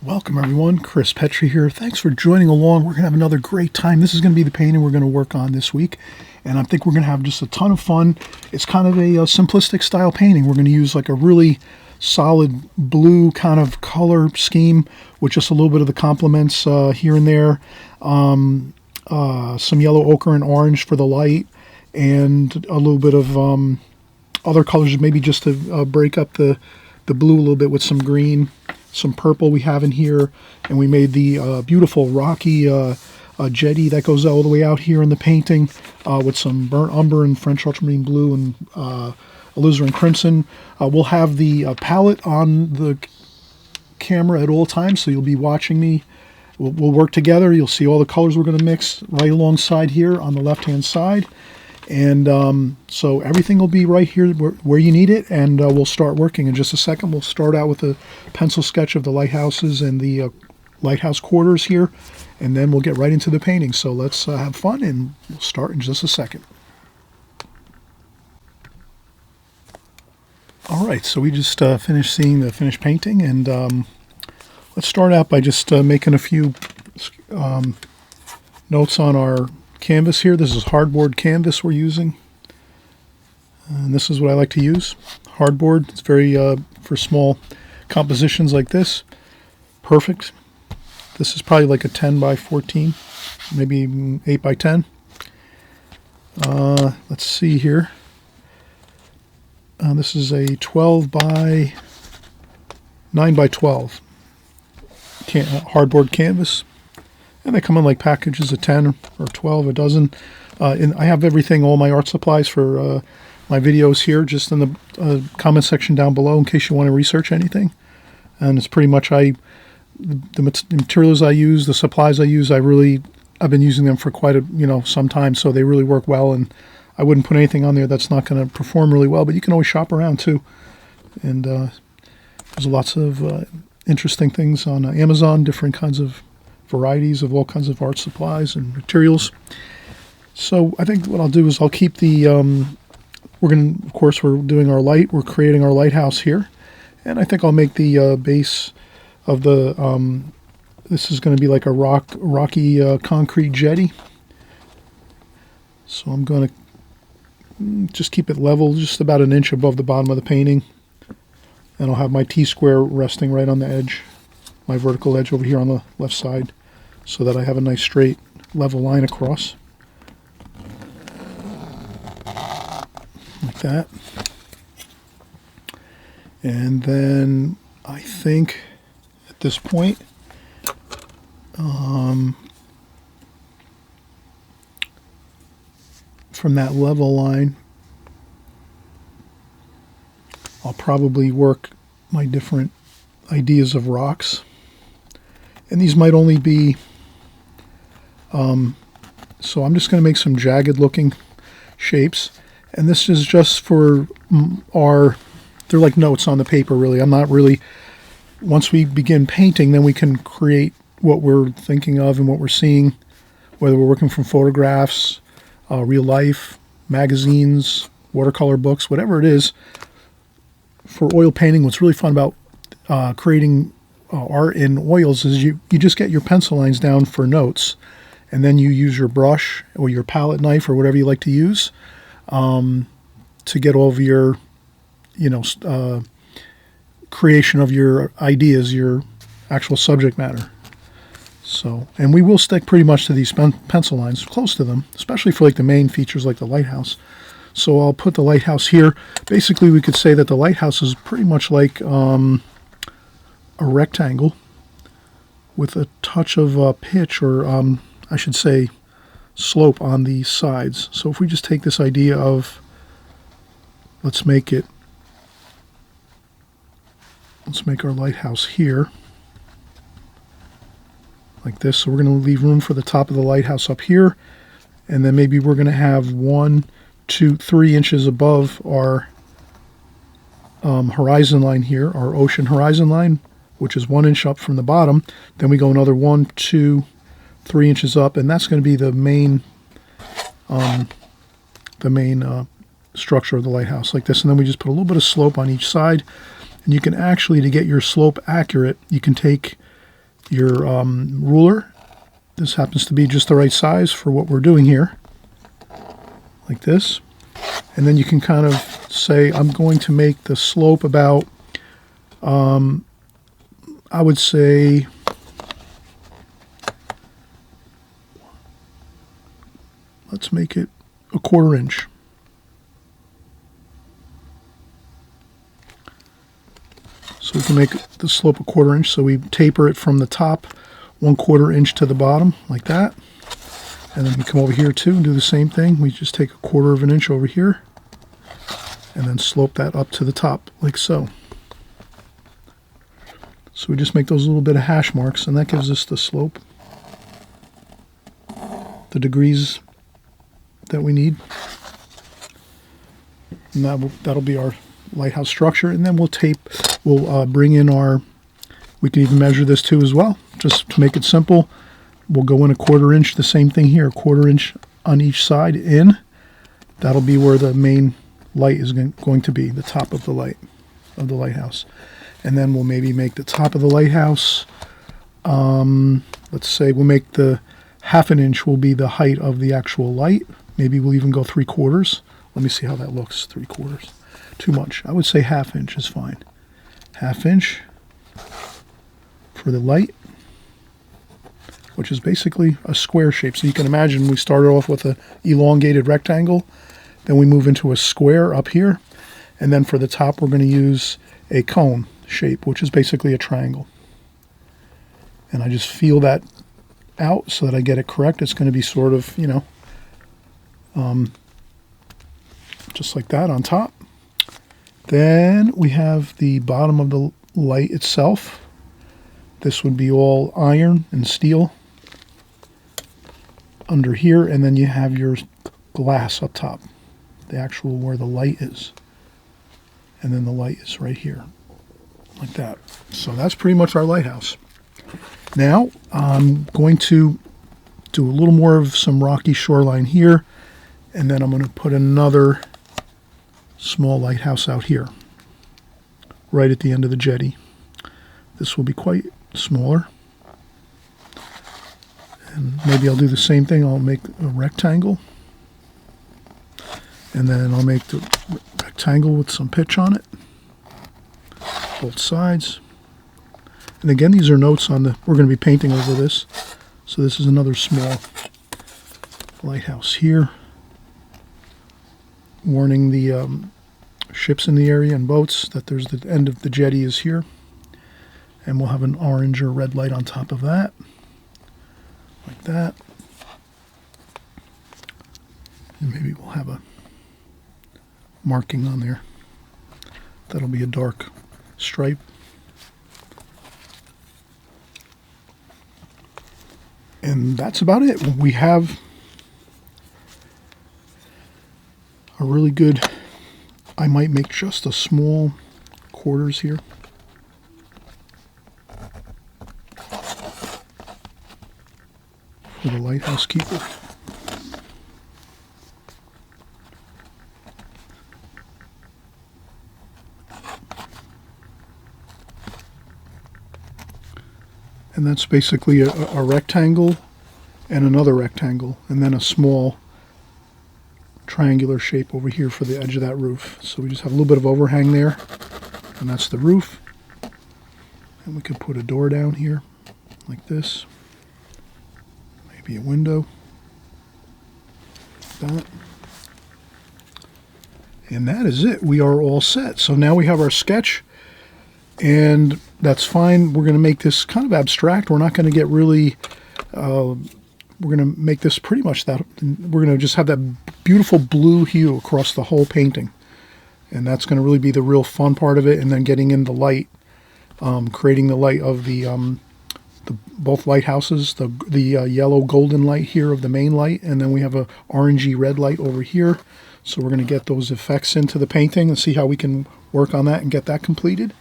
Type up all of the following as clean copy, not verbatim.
Welcome everyone, Chris Petri here. Thanks for joining along. We're going to have another great time. This is going to be the painting we're going to work on this week, and I think we're going to have just a ton of fun. It's kind of a simplistic style painting. We're going to use like a really solid blue kind of color scheme with just a little bit of the complements here and there. Some yellow, ochre, and orange for the light, and a little bit of other colors, maybe just to break up the blue a little bit with some green. Some purple we have in here, and we made the beautiful rocky jetty that goes all the way out here in the painting with some burnt umber and French ultramarine blue and alizarin crimson. We'll have the palette on the camera at all times, so you'll be watching me. We'll work together. You'll see all the colors we're going to mix right alongside here on the left-hand side. And so everything will be right here where you need it, and we'll start working in just a second. We'll start out with a pencil sketch of the lighthouses and the lighthouse quarters here, and then we'll get right into the painting. So let's have fun, and we'll start in just a second. All right, so we just finished seeing the finished painting, and let's start out by just making a few notes on our canvas here. This is hardboard canvas we're using, and this is what I like to use. Hardboard. It's very for small compositions like this. Perfect. This is probably like a 10 by 14, maybe 8 by 10. Let's see here. This is a 12 by 9 by 12 hardboard canvas. And they come in like packages of 10 or 12, a dozen. And I have everything, all my art supplies for my videos here, just in the comment section down below in case you want to research anything. And it's pretty much the materials I use, the supplies I use, I've been using them for quite some time, so they really work well. And I wouldn't put anything on there that's not going to perform really well, but you can always shop around too. And there's lots of interesting things on Amazon, different kinds of varieties of all kinds of art supplies and materials. So I think what I'll do is I'll keep the we're doing our light, we're creating our lighthouse here, and I think I'll make the base of the this is going to be like a rocky concrete jetty. So I'm going to just keep it level, just about an inch above the bottom of the painting, and I'll have my T-square resting right on the edge, my vertical edge over here on the left side, so that I have a nice straight level line across like that. And then I think at this point from that level line I'll probably work my different ideas of rocks. And these might only be, so I'm just going to make some jagged looking shapes. And this is just for they're like notes on the paper really. I'm not really, once we begin painting, then we can create what we're thinking of and what we're seeing, whether we're working from photographs, real life, magazines, watercolor books, whatever it is. For oil painting, what's really fun about creating art in oils is you just get your pencil lines down for notes, and then you use your brush or your palette knife or whatever you like to use to get all of your creation of your ideas, your actual subject matter. So, and we will stick pretty much to these pencil lines, close to them, especially for like the main features like the lighthouse. So I'll put the lighthouse here. Basically, we could say that the lighthouse is pretty much like a rectangle with a touch of pitch, or I should say slope on the sides. So if we just take this idea of, let's make our lighthouse here like this. So we're going to leave room for the top of the lighthouse up here, and then maybe we're going to have 1, 2, 3 inches above our horizon line here, our ocean horizon line, which is 1 inch up from the bottom. Then we go another 1, 2, 3 inches up, and that's going to be the main structure of the lighthouse like this. And then we just put a little bit of slope on each side, and you can actually, to get your slope accurate, you can take your ruler. This happens to be just the right size for what we're doing here, like this. And then you can kind of say, I'm going to make the slope about, I would say, let's make it a 1/4 inch. So we can make the slope a 1/4 inch. So we taper it from the top 1/4 inch to the bottom, like that. And then we come over here too and do the same thing. We just take a 1/4 inch over here and then slope that up to the top, like so. So we just make those little bit of hash marks, and that gives us the slope, the degrees that we need. And that'll be our lighthouse structure. And then we'll bring in we can even measure this too as well, just to make it simple. We'll go in a 1/4 inch, the same thing here, 1/4 inch on each side in. That'll be where the main light is going to be, the top of the lighthouse. And then we'll maybe make the top of the lighthouse, let's say we'll make the 1/2 inch will be the height of the actual light. Maybe we'll even go 3/4. Let me see how that looks, 3/4. Too much. I would say 1/2 inch is fine. 1/2 inch for the light, which is basically a square shape. So you can imagine we started off with an elongated rectangle, then we move into a square up here, and then for the top we're going to use a cone shape, which is basically a triangle. And I just feel that out so that I get it correct. It's going to be sort of, just like that on top. Then we have the bottom of the light itself. This would be all iron and steel under here, and then you have your glass up top, the actual where the light is. And then the light is right here, like that. So that's pretty much our lighthouse. Now I'm going to do a little more of some rocky shoreline here, and then I'm going to put another small lighthouse out here, right at the end of the jetty. This will be quite smaller. And maybe I'll do the same thing. I'll make a rectangle, and then I'll make the rectangle with some pitch on it, both sides. And again, these are notes on we're going to be painting over this. So this is another small lighthouse here, warning the ships in the area and boats that there's the end of the jetty is here. And we'll have an orange or red light on top of that, like that. And maybe we'll have a marking on there. That'll be a dark stripe. And that's about it. We have a really good, I might make just a small quarters here. For the lighthouse keeper. And that's basically a rectangle and another rectangle, and then a small triangular shape over here for the edge of that roof. So we just have a little bit of overhang there, and that's the roof. And we could put a door down here like this. Maybe a window. Like that. And that is it. We are all set. So now we have our sketch, and that's fine. We're going to make this kind of abstract. We're not going to get really, we're going to make this pretty much that, we're going to just have that beautiful blue hue across the whole painting. And that's going to really be the real fun part of it. And then getting in the light, creating the light of the both lighthouses, the yellow golden light here of the main light, and then we have a orangey red light over here. So we're going to get those effects into the painting and see how we can work on that and get that completed.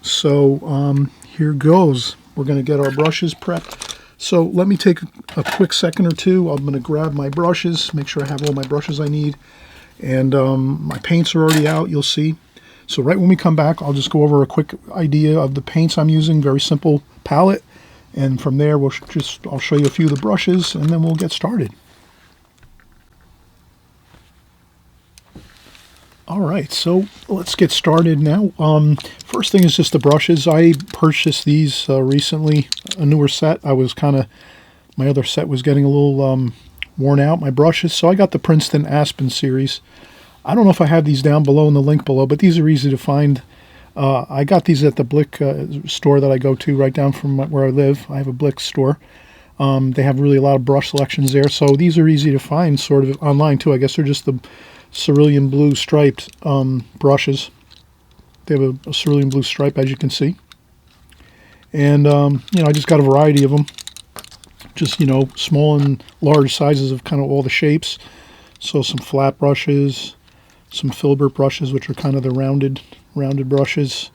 So here goes. We're going to get our brushes prepped. So let me take a quick second or two. I'm going to grab my brushes, make sure I have all my brushes I need. And my paints are already out, you'll see. So right when we come back, I'll just go over a quick idea of the paints I'm using. Very simple palette. And from there, I'll show you a few of the brushes, and then we'll get started. All right, so let's get started now. First thing is just the brushes. I purchased these recently, a newer set. My other set was getting a little worn out, my brushes, so I got the Princeton Aspen series. I don't know if I have these down below in the link below, but these are easy to find. I got these at the Blick store that I go to right down from where I live. I have a Blick store. They have really a lot of brush selections there, so these are easy to find sort of online too. I guess they're just the cerulean blue striped brushes. They have a cerulean blue stripe, as you can see. And, I just got a variety of them. Just, small and large sizes of kind of all the shapes. So some flat brushes, some filbert brushes, which are kind of the rounded brushes,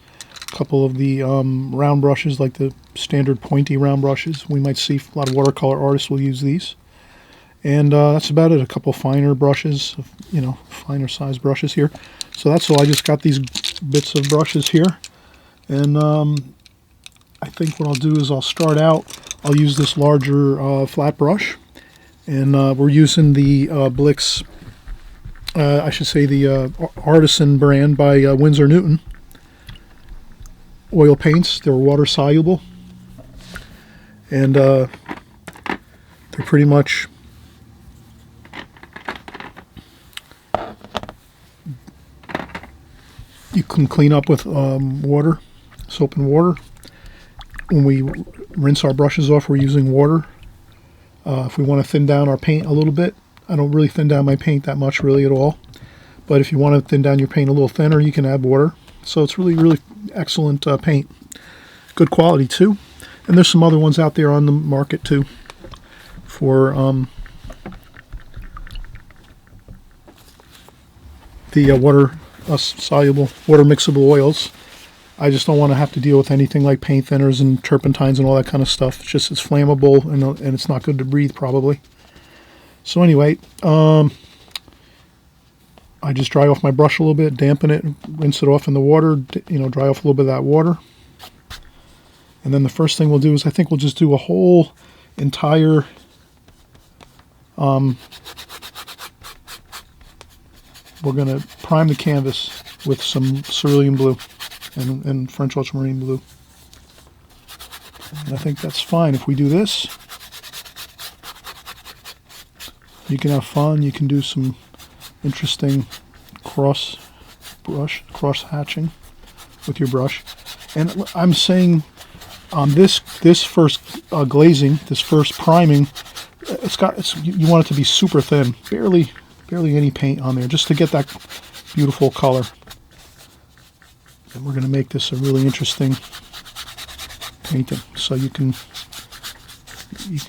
a couple of the round brushes, like the standard pointy round brushes. We might see a lot of watercolor artists will use these. And that's about it. A couple finer brushes, finer size brushes here. So that's all. I just got these bits of brushes here. And I think what I'll do is I'll start out, I'll use this larger flat brush. And we're using the Blick's, I should say the Artisan brand by Winsor Newton. Oil paints. They're water soluble. And they're pretty much you can clean up with water, soap and water. When we rinse our brushes off, we're using water. If we want to thin down our paint a little bit, I don't really thin down my paint that much really at all. But if you want to thin down your paint a little thinner, you can add water. So it's really, really excellent paint. Good quality too. And there's some other ones out there on the market too for the water soluble, water mixable oils. I just don't want to have to deal with anything like paint thinners and turpentines and all that kind of stuff. It's flammable and it's not good to breathe probably. So anyway, I just dry off my brush a little bit, dampen it, rinse it off in the water, dry off a little bit of that water. And then the first thing we'll do is I think we'll just do a whole entire we're going to prime the canvas with some cerulean blue and French ultramarine blue. And I think that's fine. If we do this, you can have fun. You can do some interesting cross hatching with your brush. And I'm saying on this first glazing, this first priming, you want it to be super thin, barely any paint on there, just to get that beautiful color. And we're going to make this a really interesting painting. So you can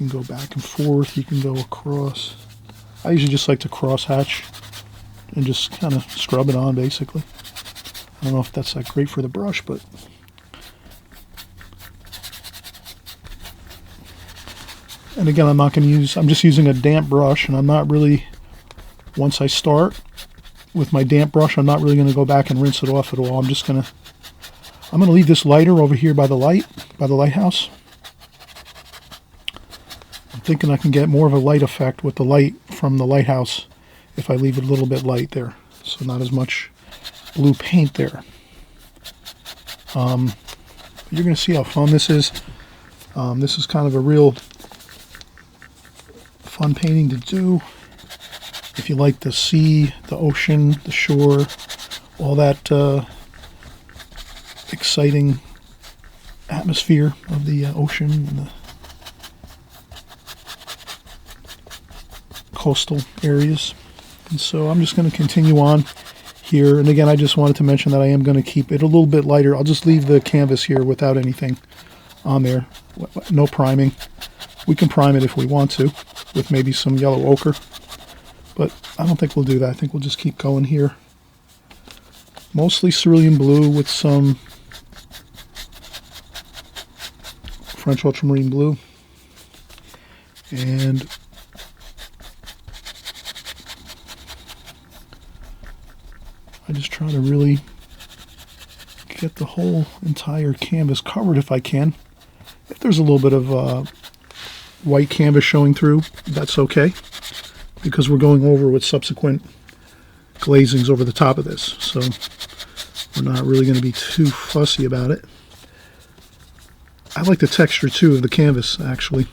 go back and forth, you can go across. I usually just like to cross hatch and just kind of scrub it on basically. I don't know if that's great for the brush, but and again, I'm just using a damp brush, and I'm not really, once I start with my damp brush, I'm not really going to go back and rinse it off at all. I'm going to leave this lighter over here by the lighthouse. I'm thinking I can get more of a light effect with the light from the lighthouse if I leave it a little bit light there. So not as much blue paint there. You're going to see how fun this is. This is kind of a real fun painting to do. If you like the sea, the ocean, the shore, all that exciting atmosphere of the ocean and the coastal areas. And so I'm just going to continue on here. And again, I just wanted to mention that I am going to keep it a little bit lighter. I'll just leave the canvas here without anything on there. No priming. We can prime it if we want to with maybe some yellow ochre. But I don't think we'll do that. I think we'll just keep going here. Mostly cerulean blue with some French ultramarine blue. And I just try to really get the whole entire canvas covered if I can. If there's a little bit of white canvas showing through, that's okay, because we're going over with subsequent glazings over the top of this, so we're not really going to be too fussy about it. I like the texture too of the canvas, actually.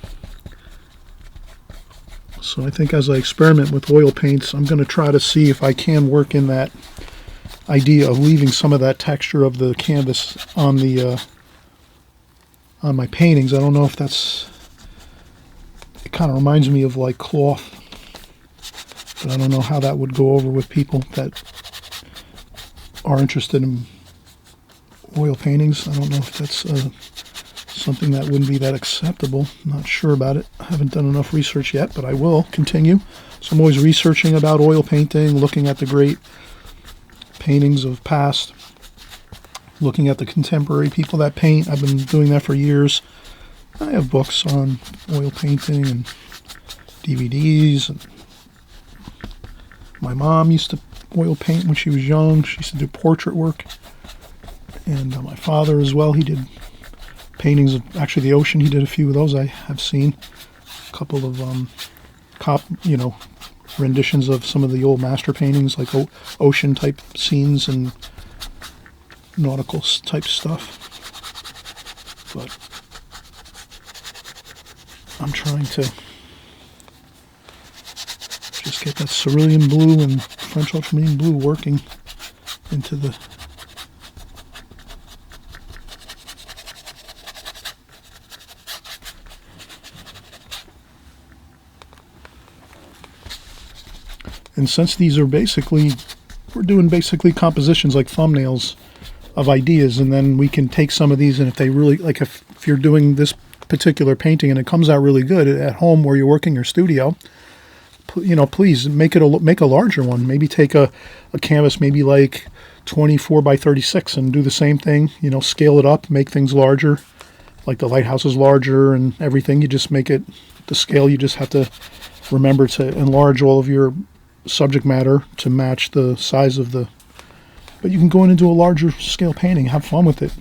So I think as I experiment with oil paints, I'm going to try to see if I can work in that idea of leaving some of that texture of the canvas on the on my paintings. I don't know if that's, it kind of reminds me of like cloth, but I don't know how that would go over with people that are interested in oil paintings. I don't know if that's something that wouldn't be that acceptable. I'm not sure about it. I haven't done enough research yet, but I will continue. So I'm always researching about oil painting, looking at the great paintings of past, looking at the contemporary people that paint. I've been doing that for years. I have books on oil painting and DVDs. And my mom used to oil paint when she was young. She used to do portrait work. And my father as well, he did paintings of actually the ocean. He did a few of those I have seen. A couple of renditions of some of the old master paintings, like ocean type scenes and nautical type stuff. But I'm trying to just get that cerulean blue and French ultramarine blue working into the And since these are basically, we're doing basically compositions like thumbnails of ideas, and then we can take some of these, and if they really, like if you're doing this particular painting and it comes out really good at home where you're working your studio, please make a larger one. Maybe take a canvas, maybe like 24 by 36, and do the same thing. Scale it up, make things larger, like the Lighthouse is larger and everything. You just make it the scale. You just have to remember to enlarge all of your subject matter to match the size of the, but you can go in and do a larger scale painting, have fun with it.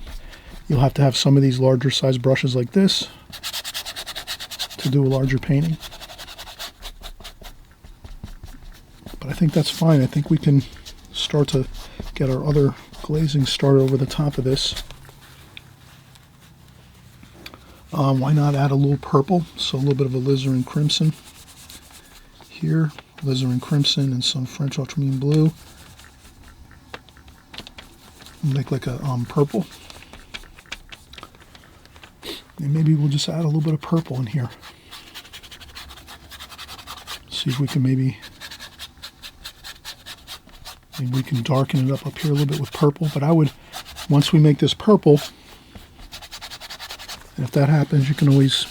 You'll have to have some of these larger size brushes like this to do a larger painting, but I think that's fine. I think we can start to get our other glazing started over the top of this. Why not add a little purple? So a little bit of a alizarin crimson here, alizarin crimson and some French ultramarine blue. Make like a purple. And maybe we'll just add a little bit of purple in here. See if we can maybe we can darken it up here a little bit with purple. But I would, once we make this purple, and if that happens, you can always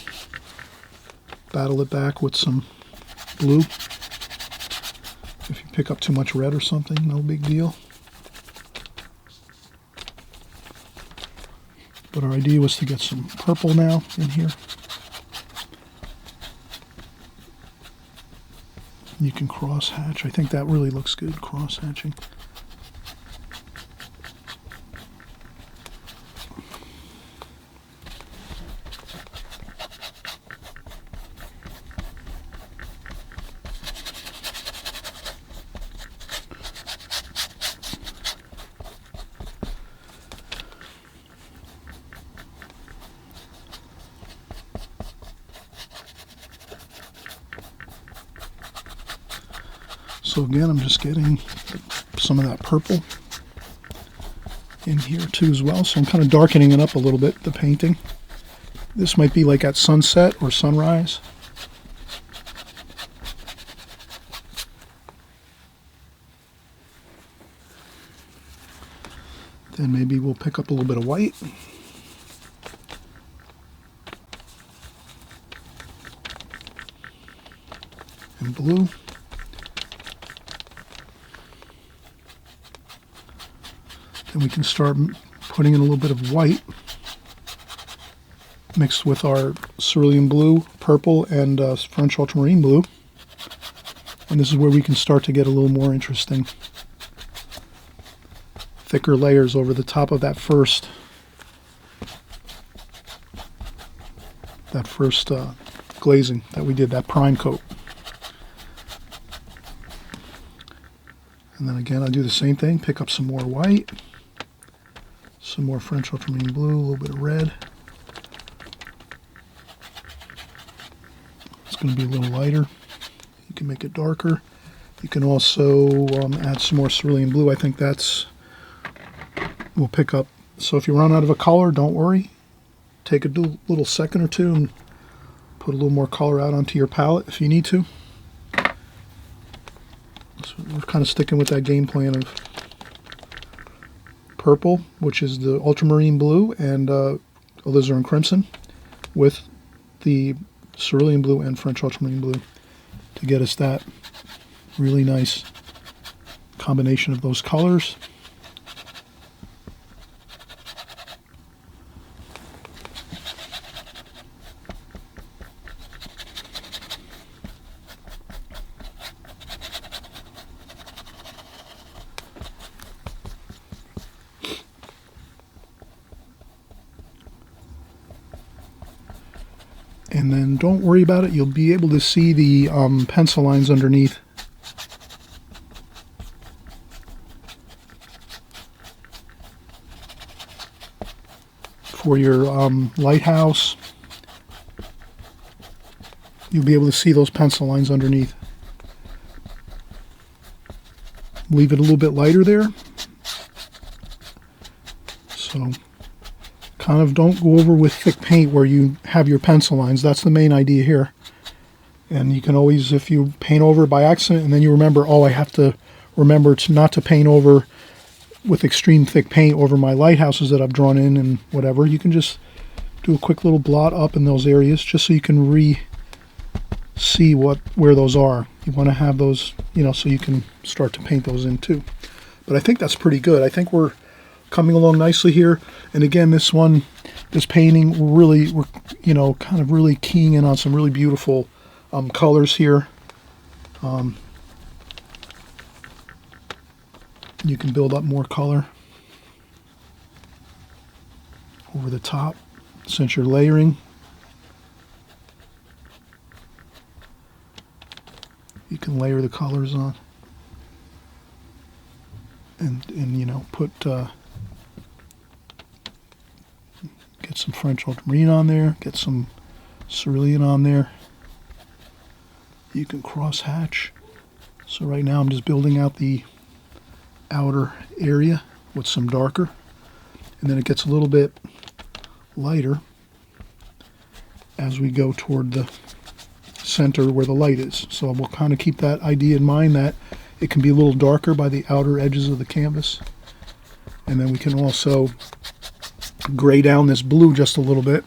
battle it back with some blue. If you pick up too much red or something, no big deal. But our idea was to get some purple now in here. You can cross hatch. I think that really looks good, cross hatching. So again, I'm just getting some of that purple in here too as well. So I'm kind of darkening it up a little bit, the painting. This might be like at sunset or sunrise. Then maybe we'll pick up a little bit of white. And blue. And we can start putting in a little bit of white mixed with our cerulean blue, purple, and French ultramarine blue. And this is where we can start to get a little more interesting. Thicker layers over the top of that first that first glazing that we did, that prime coat. And then again, I do the same thing, pick up some more white, some more French ultramarine blue, a little bit of red. It's going to be a little lighter. You can make it darker. You can also add some more cerulean blue. I think that's, will pick up. So if you run out of a color, don't worry. Take a little second or two and put a little more color out onto your palette if you need to. So we're kind of sticking with that game plan of purple, which is the ultramarine blue, and alizarin crimson, with the cerulean blue and French ultramarine blue to get us that really nice combination of those colors. And then don't worry about it, you'll be able to see the pencil lines underneath. For your lighthouse, you'll be able to see those pencil lines underneath. Leave it a little bit lighter there. So kind of don't go over with thick paint where you have your pencil lines. That's the main idea here. And you can always, if you paint over by accident and then you remember, oh, I have to remember not to paint over with extreme thick paint over my lighthouses that I've drawn in and whatever, you can just do a quick little blot up in those areas just so you can see where those are. You want to have those, you know, so you can start to paint those in too. But I think that's pretty good. I think we're coming along nicely here. And again, this painting, we're you know, kind of really keying in on some really beautiful colors here. You can build up more color over the top since you're layering. You can layer the colors on and you know, get some French ultramarine on there, get some cerulean on there. You can cross hatch. So right now I'm just building out the outer area with some darker, and then it gets a little bit lighter as we go toward the center where the light is. So we'll kind of keep that idea in mind that it can be a little darker by the outer edges of the canvas. And then we can also gray down this blue just a little bit.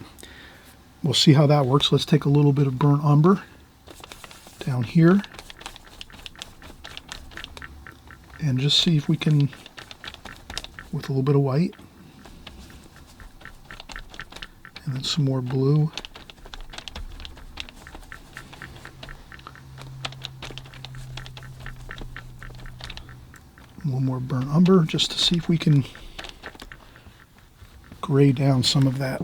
We'll see how that works. Let's take a little bit of burnt umber down here and just see if we can, with a little bit of white and then some more blue. A little more burnt umber just to see if we can gray down some of that.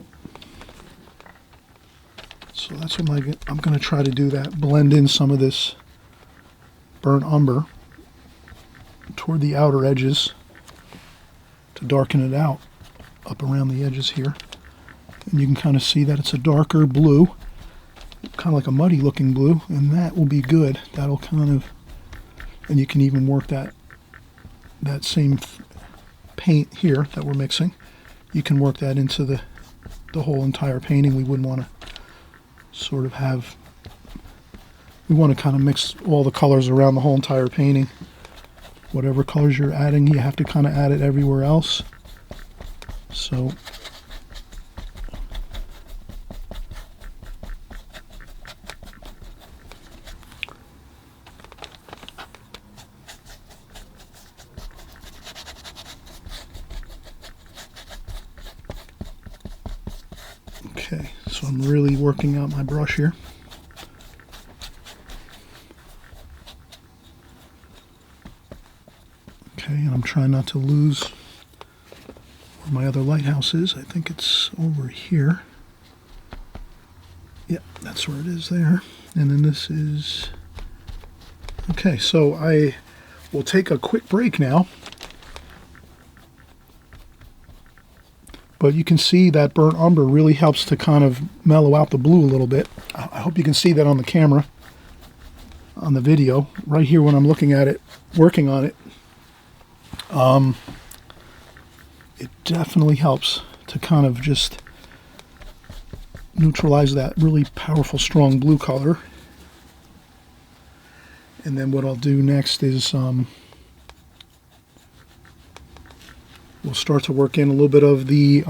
So that's what I'm going to try to do, that blend in some of this burnt umber toward the outer edges to darken it out up around the edges here. And you can kind of see that it's a darker blue, kind of like a muddy looking blue, and that will be good. That'll kind of, and you can even work that same paint here that we're mixing. You can work that into the whole entire painting. We wouldn't want to sort of have, we want to kind of mix all the colors around the whole entire painting. Whatever colors you're adding, you have to kind of add it everywhere else. So okay, so I'm really working out my brush here. Okay, and I'm trying not to lose where my other lighthouse is. I think it's over here. Yep, that's where it is there. And then this is... Okay, so I will take a quick break now. But you can see that burnt umber really helps to kind of mellow out the blue a little bit. I hope you can see that on the camera, on the video. Right here when I'm looking at it, working on it. It definitely helps to kind of just neutralize that really powerful, strong blue color. And then what I'll do next is we'll start to work in a little bit of the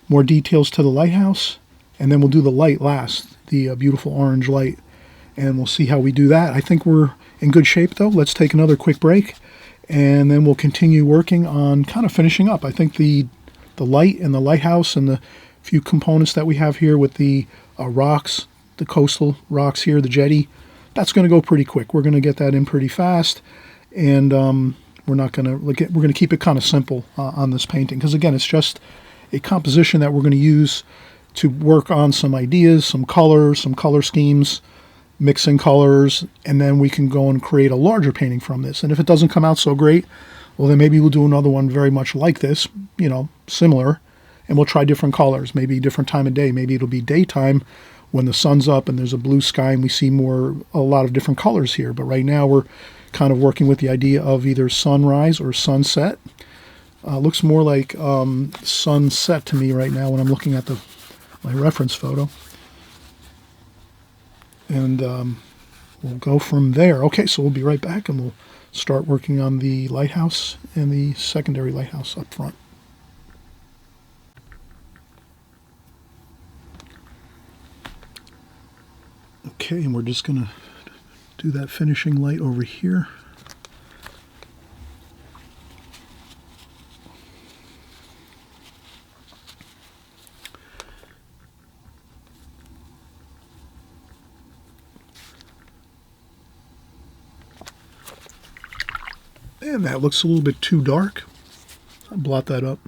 more details to the lighthouse, and then we'll do the light last, the beautiful orange light, and we'll see how we do that. I think we're in good shape though. Let's take another quick break, and then we'll continue working on kind of finishing up. I think the light and the lighthouse and the few components that we have here with the rocks, the coastal rocks here, the jetty, that's going to go pretty quick. We're going to get that in pretty fast, and we're not going to we're going to keep it kind of simple on this painting, because again, it's just a composition that we're going to use to work on some ideas, some colors, some color schemes, mixing colors, and then we can go and create a larger painting from this. And if it doesn't come out so great, well, then maybe we'll do another one very much like this, you know, similar, and we'll try different colors, maybe different time of day. Maybe it'll be daytime when the sun's up and there's a blue sky and we see a lot of different colors here. But right now we're kind of working with the idea of either sunrise or sunset. Looks more like sunset to me right now when I'm looking at my reference photo. And we'll go from there. Okay, so we'll be right back and we'll start working on the lighthouse and the secondary lighthouse up front. Okay, and we're just going to do that finishing light over here. And that looks a little bit too dark. I'll blot that up.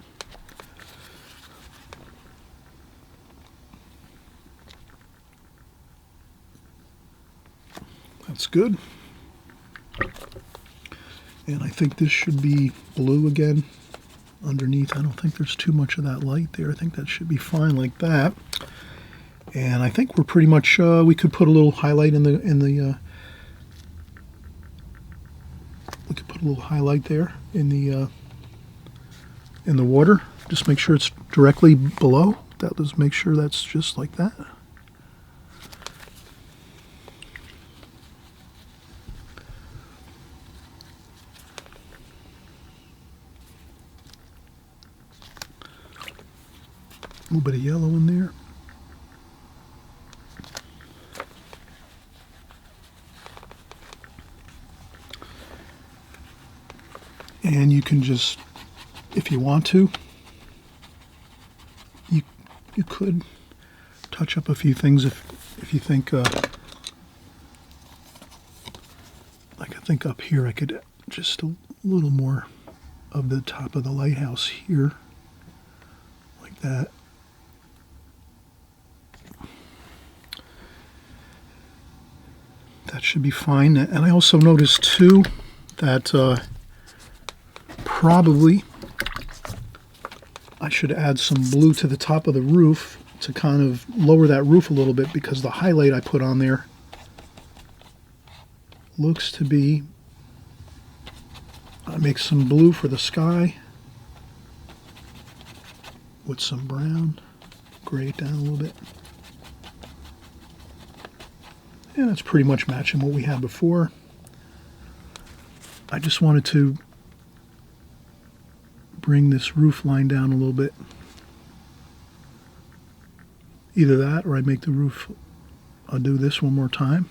That's good. And I think this should be blue again underneath. I don't think there's too much of that light there. I think that should be fine like that. And I think we're pretty much, we could put a little highlight in the we could put a little highlight there in the water. Just make sure it's directly below. Let's make sure that's just like that. A little bit of yellow in there. And you can just, if you want to, you could touch up a few things if you think, like I think up here I could just a little more of the top of the lighthouse here, like that. That should be fine. And I also noticed too that probably I should add some blue to the top of the roof to kind of lower that roof a little bit, because the highlight I put on there looks to be, I make some blue for the sky with some brown, gray it down a little bit. And that's pretty much matching what we had before. I just wanted to bring this roof line down a little bit. Either that, or I make the roof, I'll do this one more time.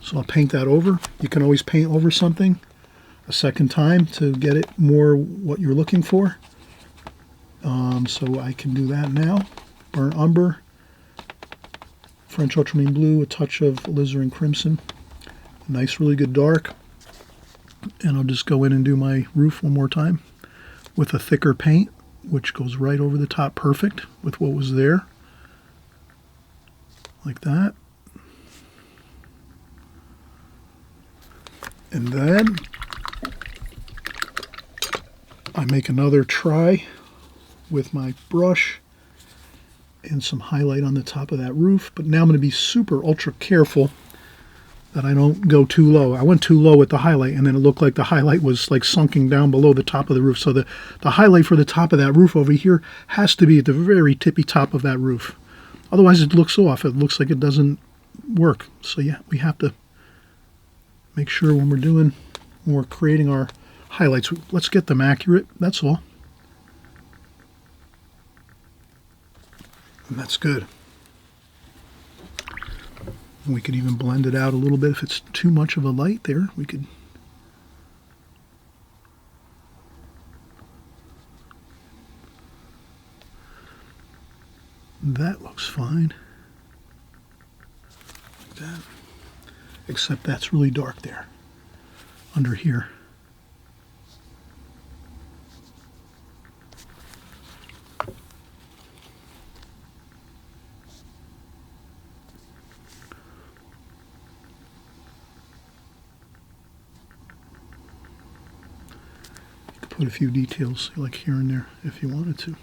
So I'll paint that over. You can always paint over something a second time to get it more what you're looking for. So I can do that now. Burnt umber, French ultramarine blue, a touch of alizarin crimson, nice really good dark. And I'll just go in and do my roof one more time with a thicker paint which goes right over the top, perfect with what was there, like that. And then I make another try with my brush and some highlight on the top of that roof. But now I'm going to be super ultra careful that I don't go too low. I went too low with the highlight, and then it looked like the highlight was like sunking down below the top of the roof. So the highlight for the top of that roof over here has to be at the very tippy top of that roof. Otherwise it looks off. It looks like it doesn't work. So yeah, we have to make sure when we're creating our highlights, let's get them accurate, that's all. And that's good. We could even blend it out a little bit if it's too much of a light there. We could. That looks fine. Like that. Except that's really dark there, under here. Put a few details like here and there if you wanted to.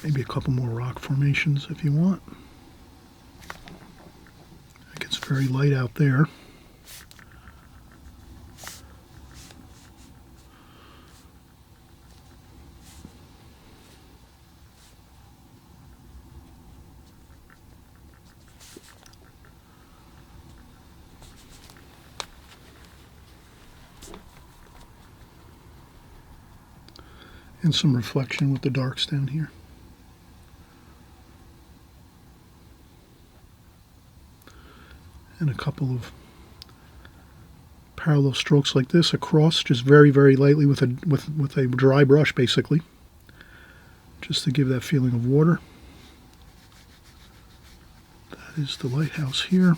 Maybe a couple more rock formations if you want. It gets very light out there. And some reflection with the darks down here. And a couple of parallel strokes like this across, just very, very lightly with a dry brush, basically, just to give that feeling of water. That is the lighthouse here.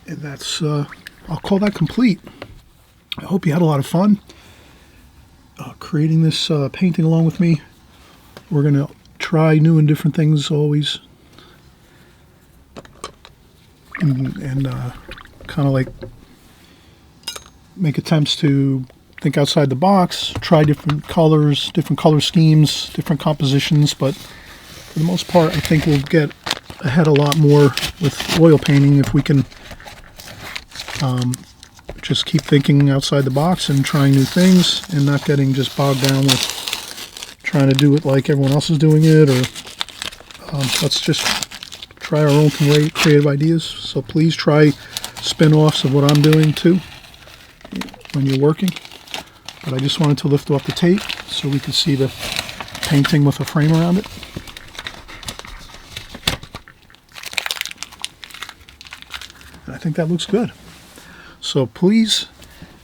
And that's, I'll call that complete. I hope you had a lot of fun creating this painting along with me. We're going to try new and different things always. And kind of like make attempts to think outside the box, try different colors, different color schemes, different compositions. But for the most part, I think we'll get ahead a lot more with oil painting if we can just keep thinking outside the box and trying new things and not getting just bogged down with trying to do it like everyone else is doing it, or let's just try our own creative ideas. So please try spin-offs of what I'm doing too when you're working. But I just wanted to lift off the tape so we could see the painting with a frame around it. And I think that looks good. So please,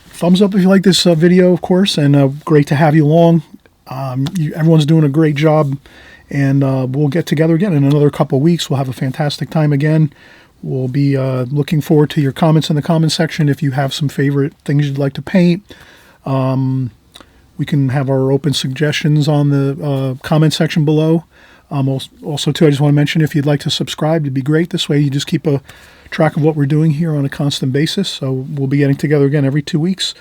thumbs up if you like this video, of course, and great to have you along. Everyone's doing a great job, and we'll get together again in another couple of weeks. We'll have a fantastic time again. We'll be looking forward to your comments in the comment section if you have some favorite things you'd like to paint. We can have our open suggestions on the comment section below. Also, too, I just want to mention if you'd like to subscribe, it'd be great. This way you just keep a track of what we're doing here on a constant basis. So we'll be getting together again every 2 weeks.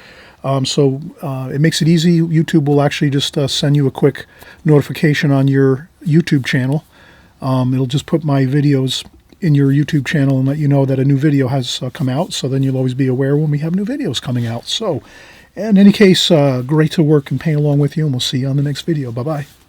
It makes it easy. YouTube will actually just send you a quick notification on your YouTube channel. It'll just put my videos in your YouTube channel and let you know that a new video has come out. So then you'll always be aware when we have new videos coming out. So in any case, great to work and paint along with you, and we'll see you on the next video. Bye-bye.